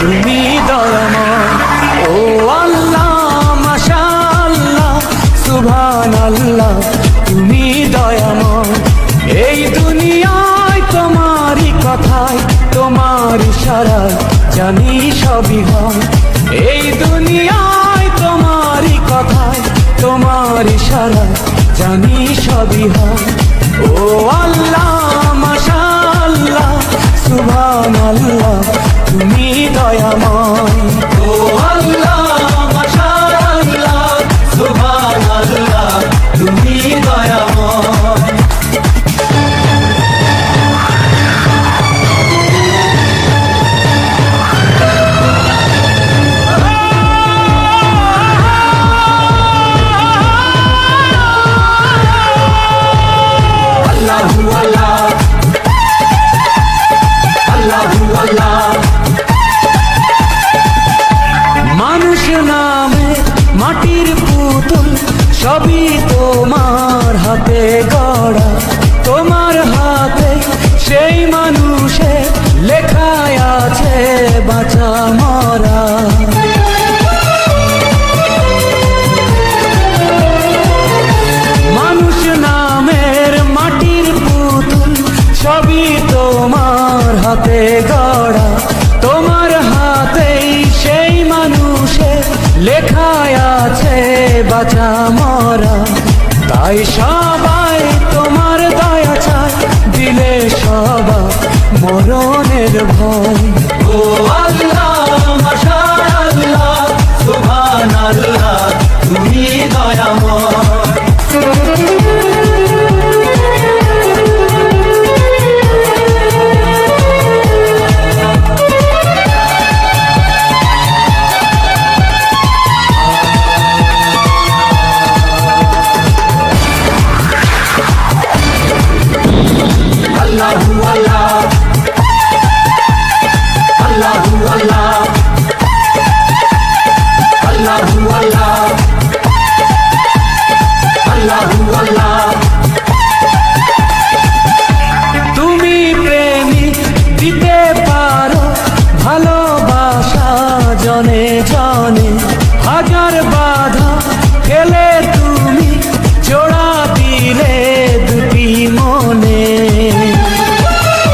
তুমি দয়াময় ও আল্লাহ, মাশাআল্লাহ সুবহানাল্লাহ, তুমি দয়াময়। এই দুনিয়ায় তোমারই কথায়, তোমার ইশারায় জানি সবই হয়। এই দুনিয়ায় তোমারই কথায়, তোমার ইশারায় জানি সবই হয়। ও আল্লাহ, মাশাআল্লাহ সুবহানাল্লাহ, তুমি দয়াময়। ও আল্লাহ, মাশাআল্লাহ সুবহানাল্লাহ, তুমি দয়াময়। আল্লাহু আল্লাহ, আল্লাহু আল্লাহ। মানুষ নামে মাটির পুতুল, সবই তোমার হাতে গড়া। তোমার হাতে সেই মানুষে লেখায় আছে বাঁচা মরা। মানুষ নামের মাটির পুতুল, সবই তোমার হাতে গড়া। তোমার হাতেই সেই মানুষে লেখায় আছে বাঁচা মরা। তাই সবাই তোমার দয়া চায়, দিলে সবাই মরণের ভয়। ও আল্লাহ, মাশাআল্লাহ সুবহানাল্লাহ, তুমি দয়াময়। আল্লাহু আল্লাহ, আল্লাহু আল্লাহ, আল্লাহু আল্লাহ, আল্লাহু আল্লাহ। তুমি প্রেমিক দিতে পারো ভালোবাসা জনে জনে, হাজার বাধা